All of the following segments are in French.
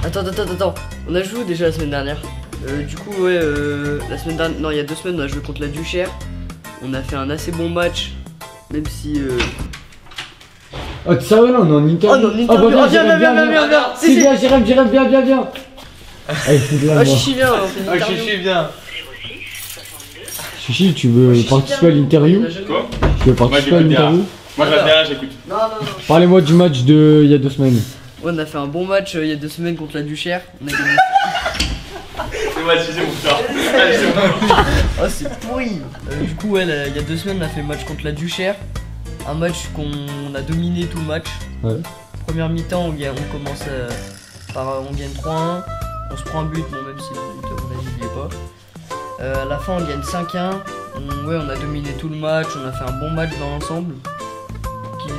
Attends. On a joué déjà la semaine dernière. Du coup, ouais, la semaine dernière, non, il y a 2 semaines, on a joué contre la Duchère. On a fait un assez bon match, même si. Oh, tu savais, là, on est en interview. Oh, non, interview. Oh, viens. C'est bien, Jérém, viens. Allez, c'est là. Oh, Chichi, viens, on fait une interview. Chichi, viens. Chichi, tu veux participer à l'interview? Quoi? Tu veux participer à l'interview? Moi je reste derrière, j'écoute. Non. Parlez-moi du match de il y a 2 semaines. Ouais, on a fait un bon match il y a 2 semaines contre la Duchère. On a gagné. C'est moi, c'est mon frère. Allez, c'est bon. Oh, c'est pourri. Du coup, ouais, il y a 2 semaines, on a fait le match contre la Duchère. Un match qu'on a dominé tout le match. Ouais. Première mi-temps, on commence on gagne 3-1. On se prend un but, bon, même si le but, à mon avis, il y est pas. À la fin, on gagne 5-1. On a dominé tout le match. On a fait un bon match dans l'ensemble.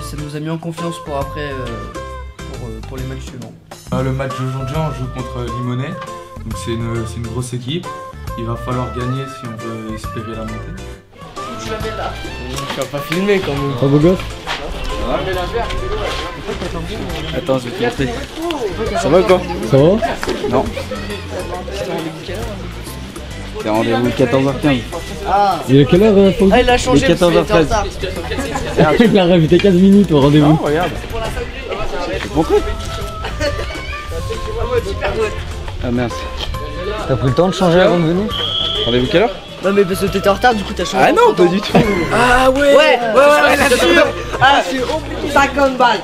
Ça nous a mis en confiance pour après, pour les matchs suivants. Le match d'aujourd'hui, on joue contre Limonest. Donc c'est une grosse équipe. Il va falloir gagner si on veut espérer la montée. Tu l'avais là. Tu vas pas filmer quand même. Pas beau gosse? Attends, je vais te montrer. Ça va ou quoi? Ça va? Non. C'est rendez-vous 14h15. Ah, Il est quelle heure, Fauzi? il a changé parce qu'il était en 14h13. retard. Il a rajouté 15 minutes au rendez-vous. Regarde. C'est bon truc. Ah mince. T'as pris le temps de changer avant de venir? Rendez-vous quelle heure? Non, mais parce que t'étais en retard, du coup t'as changé. Ah non, pas du tout. Ah ouais. Ouais, bien sûr. Ah, c'est 50 balles.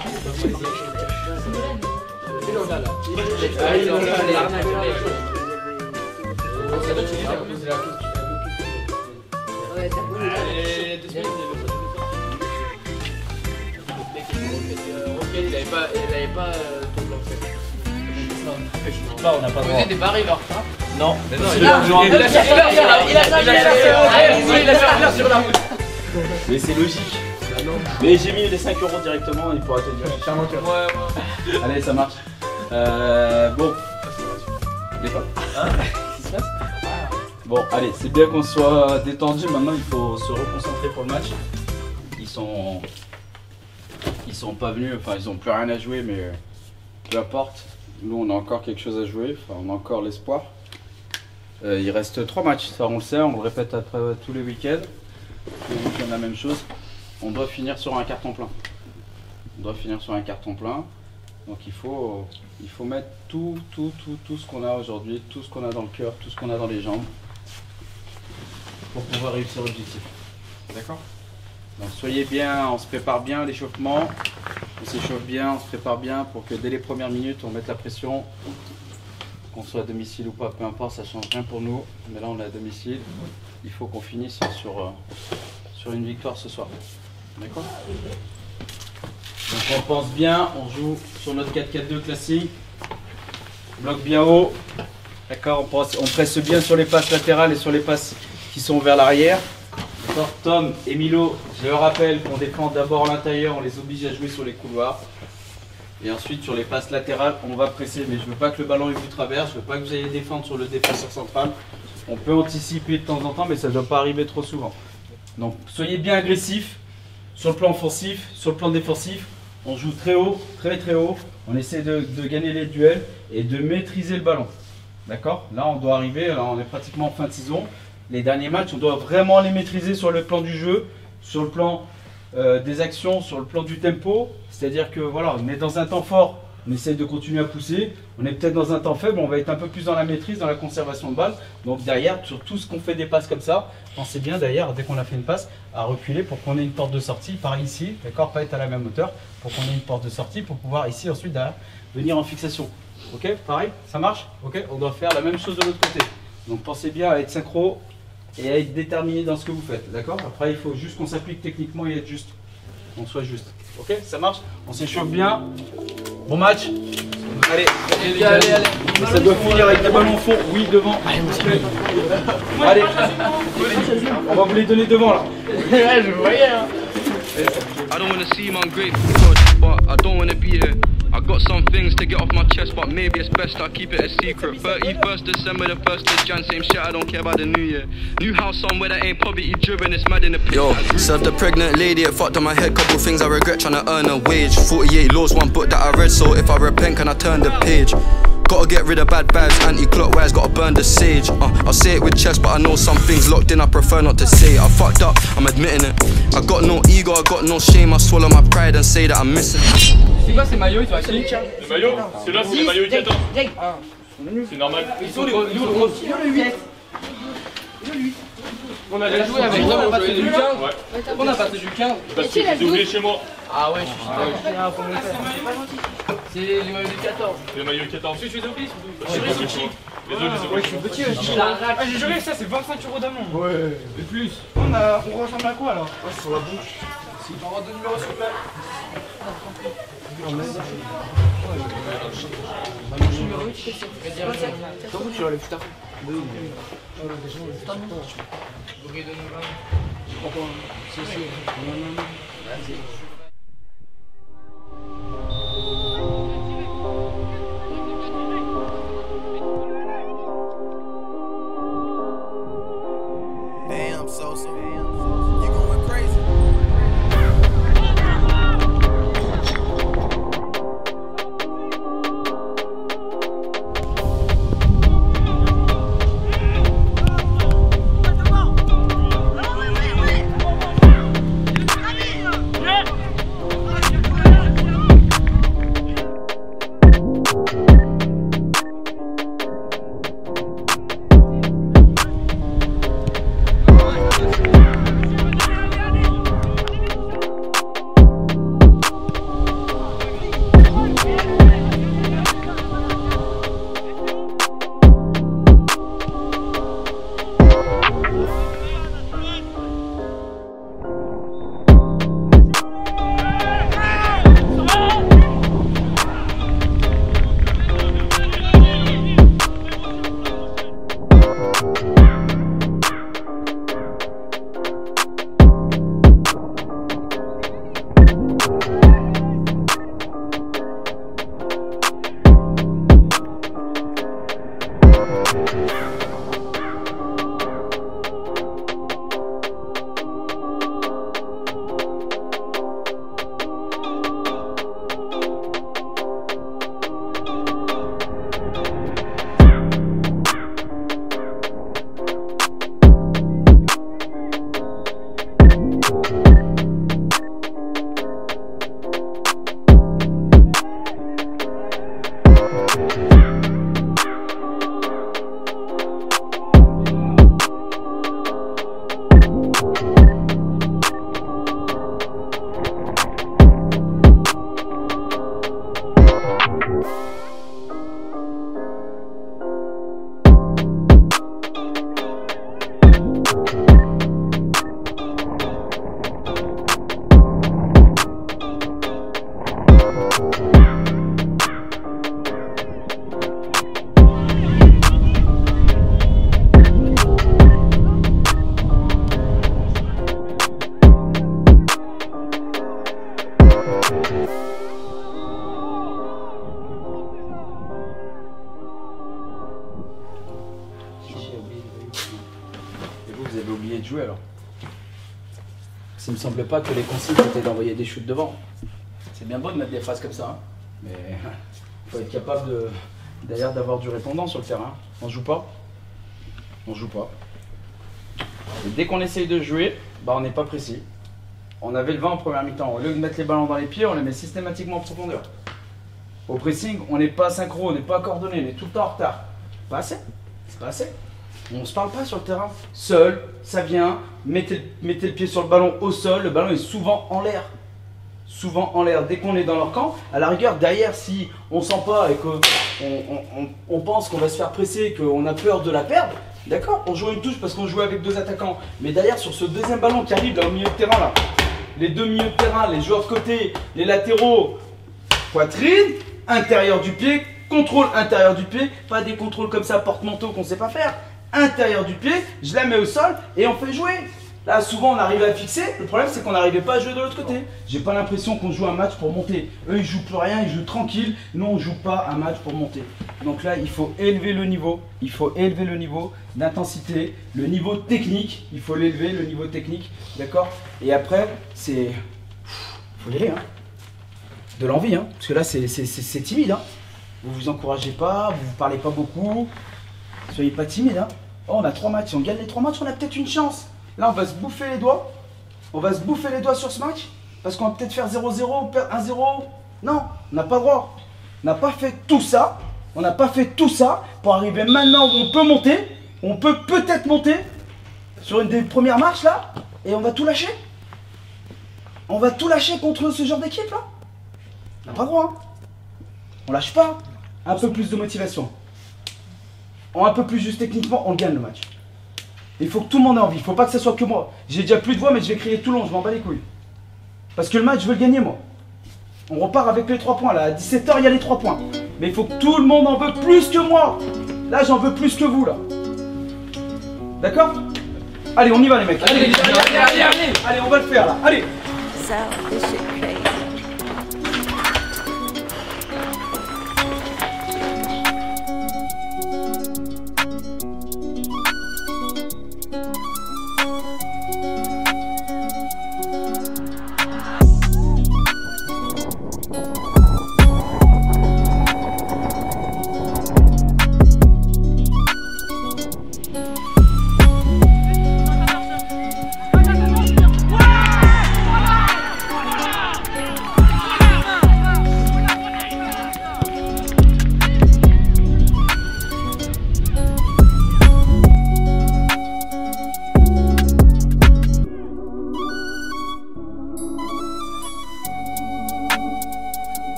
Il avait pas On n'a pas Vous êtes des barils en retard? Non. Mais non, Il a fait sur la route. Mais c'est logique. Mais j'ai mis les 5 € directement, il pourra te dire. Ouais. Allez, ça marche. Bon. Il est pas. Qu'est-ce qui se passe? Bon, allez, c'est bien qu'on soit détendu. Maintenant, il faut se reconcentrer pour le match. Ils sont pas venus, enfin, ils ont plus rien à jouer, mais peu importe. Nous, on a encore quelque chose à jouer, enfin, on a encore l'espoir. Il reste 3 matchs, ça on le sait, on le répète après tous les week-ends. Tous les week-ends la même chose. On doit finir sur un carton plein. Donc il faut mettre tout ce qu'on a aujourd'hui, tout ce qu'on a dans le cœur, tout ce qu'on a dans les jambes pour pouvoir réussir l'objectif. D'accord? Donc soyez bien, on se prépare bien à l'échauffement, on s'échauffe bien, on se prépare bien pour que dès les premières minutes on mette la pression. Qu'on soit à domicile ou pas, peu importe, ça change rien pour nous. Mais là on est à domicile, il faut qu'on finisse sur une victoire ce soir. D'accord? Donc on pense bien, on joue sur notre 4-4-2 classique. Bloc bien haut. D'accord, on presse bien sur les passes latérales et sur les passes qui sont vers l'arrière. D'accord, Tom et Milo, je leur rappelle qu'on défend d'abord l'intérieur, on les oblige à jouer sur les couloirs. Et ensuite sur les passes latérales, on va presser, mais je ne veux pas que le ballon il vous traverse, je ne veux pas que vous ayez défendre sur le défenseur central. On peut anticiper de temps en temps, mais ça ne doit pas arriver trop souvent. Donc soyez bien agressifs sur le plan offensif, sur le plan défensif. On joue très haut, très haut. On essaie de gagner les duels et de maîtriser le ballon. D'accord? Là on doit arriver, là on est pratiquement en fin de saison. Les derniers matchs, on doit vraiment les maîtriser sur le plan du jeu, sur le plan des actions, sur le plan du tempo. C'est-à-dire que voilà, on est dans un temps fort, on essaie de continuer à pousser. On est peut-être dans un temps faible, on va être un peu plus dans la maîtrise, dans la conservation de balle. Donc derrière, sur tout ce qu'on fait des passes comme ça, pensez bien derrière, dès qu'on a fait une passe, à reculer pour qu'on ait une porte de sortie par ici, d'accord, pas être à la même hauteur, pour qu'on ait une porte de sortie, pour pouvoir ici ensuite derrière, venir en fixation. Ok, pareil, ça marche? Ok, on doit faire la même chose de l'autre côté. Donc pensez bien à être synchro et à être déterminé dans ce que vous faites, d'accord? Après, il faut juste qu'on s'applique techniquement et être juste, qu'on soit juste. Ok, ça marche? On s'échauffe bien. Bon match. Allez. Ça doit finir avec des ballons au fond. Oui, devant. Allez. On va vous les donner devant là. Ouais, je voyais hein. I don't wanna seem ungrateful, but I don't wanna be here. I got some things to get off my chest, but maybe it's best I keep it a secret. 31st December, the 1st of Jan, same shit, I don't care about the new year. New house somewhere that ain't poverty driven, it's mad in the pit. Yo, served the pregnant lady, it fucked on my head. Couple things I regret trying to earn a wage. 48 laws, one book that I read, so if I repent, can I turn the page? Gotta get rid of bad vibes, anti-clockwise, gotta burn the sage. I'll say it with chest, but I know some things locked in, I prefer not to say it. I fucked up, I'm admitting it. I got no ego, I got no shame, I swallow my pride and say that I'm missing it. C'est quoi ces maillots? Ils sont à qui? Les maillots? C'est là, c'est les maillots 14. C'est normal. Ils sont le 8. On a déjà joué avec eux, on a passé du 15. On a passé du 15. Parce que j'ai oublié chez moi. Ah ouais, je suis c'est les maillots du 14. C'est les maillots 14. Je suis oublié. Les autres, ils sont Petit aussi. Ah, j'ai juré que ça c'est 25 € d'amende. Ouais. Et plus. On ressemble à quoi alors? Sur la bouche. On va avoir 2 numéros sur place. Comment tu l'enlèves putain? Damn, Sosa. You going crazy. Vous avez oublié de jouer alors. Ça me semblait pas que les consignes c'était d'envoyer des shoots devant. C'est bien beau de mettre des phrases comme ça, hein, mais il faut être capable d'ailleurs d'avoir du répondant sur le terrain. On joue pas. On joue pas. Et dès qu'on essaye de jouer, bah on n'est pas précis. On avait le vent en première mi-temps. Au lieu de mettre les ballons dans les pieds, on les met systématiquement en profondeur. Au pressing, on n'est pas synchro, on n'est pas coordonné, on est tout le temps en retard. Pas assez. C'est pas assez. On ne se parle pas sur le terrain. Seul, ça vient, mettez le pied sur le ballon au sol, le ballon est souvent en l'air. Souvent en l'air. Dès qu'on est dans leur camp, à la rigueur, derrière, si on sent pas et qu'on pense qu'on va se faire presser, qu'on a peur de la perdre, d'accord, on joue une touche parce qu'on joue avec deux attaquants. Mais derrière, sur ce deuxième ballon qui arrive là au milieu de terrain, là, les deux milieux de terrain, les joueurs de côté, les latéraux, poitrine, intérieur du pied, contrôle intérieur du pied, pas des contrôles comme ça, porte-manteau qu'on sait pas faire. Intérieur du pied, je la mets au sol et on fait jouer. Là, souvent, on arrive à fixer. Le problème, c'est qu'on n'arrivait pas à jouer de l'autre côté. J'ai pas l'impression qu'on joue un match pour monter. Eux, ils jouent plus rien, ils jouent tranquille. Nous, on joue pas un match pour monter. Donc là, il faut élever le niveau. Il faut élever le niveau d'intensité, le niveau technique. Il faut l'élever, le niveau technique. D'accord? Et après, c'est... faut y aller, hein. De l'envie, hein. Parce que là, c'est timide, hein. Vous vous encouragez pas, vous parlez pas beaucoup. Soyez pas timide, hein. Oh, on a 3 matchs. Si on gagne les 3 matchs, on a peut-être une chance. Là, on va se bouffer les doigts. On va se bouffer les doigts sur ce match. Parce qu'on va peut-être faire 0-0, perdre 1-0. Non, on n'a pas le droit. On n'a pas fait tout ça. On n'a pas fait tout ça pour arriver maintenant où on peut monter. On peut peut-être monter sur une des premières marches là. Et on va tout lâcher. On va tout lâcher contre ce genre d'équipe là. On n'a pas le droit. Hein. On lâche pas. Un peu plus de motivation. Un peu plus juste techniquement, on gagne le match. Il faut que tout le monde ait envie. Il faut pas que ce soit que moi. J'ai déjà plus de voix, mais je vais crier tout le long. Je m'en bats les couilles. Parce que le match, je veux le gagner moi. On repart avec les 3 points là. À 17h, il y a les 3 points. Mais il faut que tout le monde en veut plus que moi. Là, j'en veux plus que vous là. D'accord? Allez, on y va les mecs. Allez, allez, on va le faire là. Allez.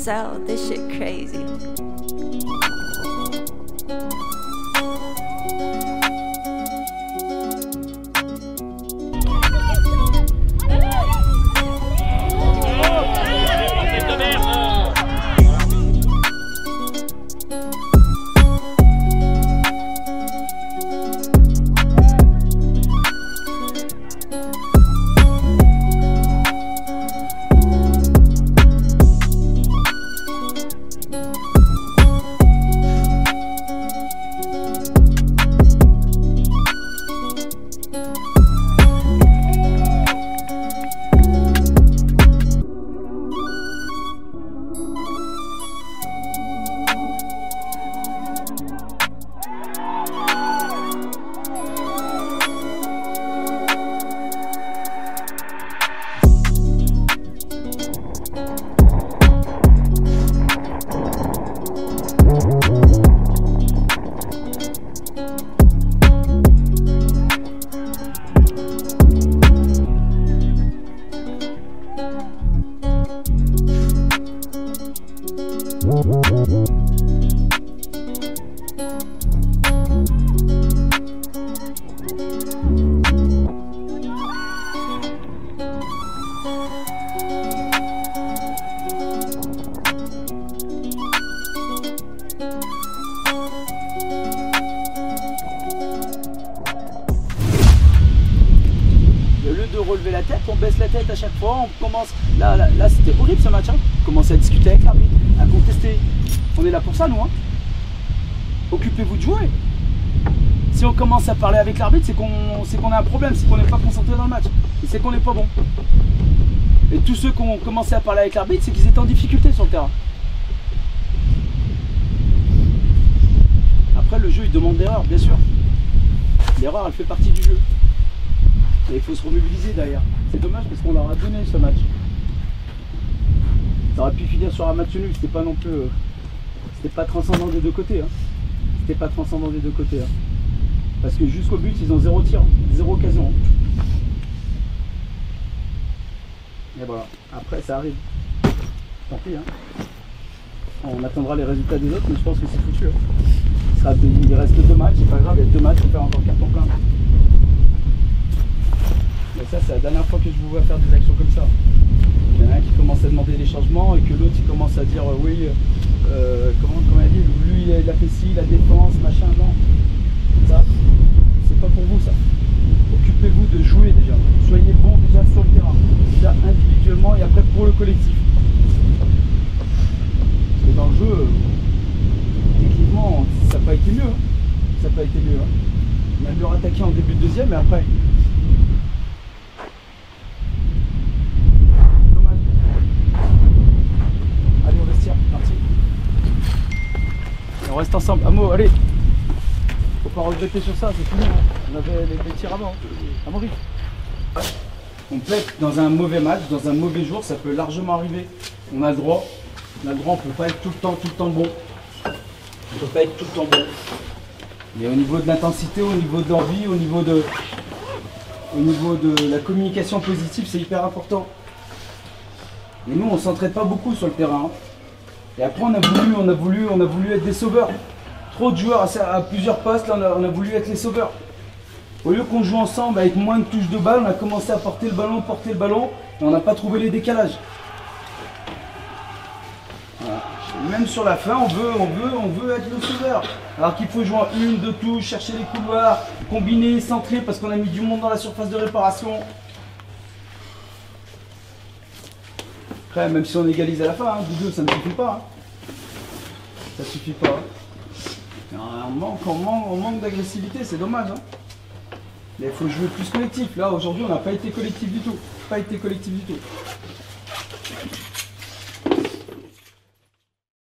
So this shit crazy. Relever la tête, on baisse la tête à chaque fois, on commence, là c'était horrible ce match, hein. On commence à discuter avec l'arbitre, à contester, on est là pour ça nous, hein. Occupez-vous de jouer. Si on commence à parler avec l'arbitre, c'est qu'on a un problème, c'est qu'on n'est pas concentré dans le match, et c'est qu'on n'est pas bon. Et tous ceux qui ont commencé à parler avec l'arbitre, c'est qu'ils étaient en difficulté sur le terrain. Après le jeu il demande d'erreur, bien sûr. L'erreur elle fait partie du jeu. Et il faut se remobiliser derrière. C'est dommage parce qu'on leur a donné ce match. Ça aurait pu finir sur un match nul, c'était pas non plus. C'était pas transcendant des deux côtés. Hein. C'était pas transcendant des deux côtés. Hein. Parce que jusqu'au but, ils ont 0 tir, 0 occasion. Et voilà. Après, ça arrive. Tant pis. Hein. On attendra les résultats des autres, mais je pense que c'est foutu. Hein. Il reste 2 matchs, c'est pas grave, il y a 2 matchs, on fait encore carton plein. Mais ça, c'est la dernière fois que je vous vois faire des actions comme ça. Il y en a un qui commence à demander des changements et que l'autre il commence à dire oui, comment il dit, lui il a fait ci, la défense, machin, non. Ça, c'est pas pour vous ça. Occupez-vous de jouer déjà. Soyez bons déjà sur le terrain. Déjà individuellement et après pour le collectif. Parce que dans le jeu, techniquement, ça n'a pas été mieux. Hein. Ça n'a pas été mieux. Hein. On a dû attaquer en début de deuxième, mais après. On reste ensemble. Amo, allez. Faut pas regretter sur ça, c'est fini. On avait les tirs avant. Amaury. On peut être dans un mauvais match, dans un mauvais jour, ça peut largement arriver. On a le droit. On a le droit, on peut pas être tout le temps bon. On peut pas être tout le temps bon. Mais au niveau de l'intensité, au niveau de l'envie, au niveau de la communication positive, c'est hyper important. Et nous, on s'entraide pas beaucoup sur le terrain. Hein. Et après on a voulu être des sauveurs. Trop de joueurs à plusieurs postes, là on a voulu être les sauveurs. Au lieu qu'on joue ensemble avec moins de touches de balle, on a commencé à porter le ballon, et on n'a pas trouvé les décalages. Voilà. Même sur la fin, on veut être le sauveur. Alors qu'il faut jouer en 1, 2 touches, chercher les couloirs, combiner, centrer parce qu'on a mis du monde dans la surface de réparation. Après, même si on égalise à la fin, hein, 2-2, ça ne suffit pas. Hein. Ça suffit pas. On manque d'agressivité, c'est dommage. Hein. Mais il faut jouer plus collectif. Là, aujourd'hui, on n'a pas été collectif du tout. Pas été collectif du tout.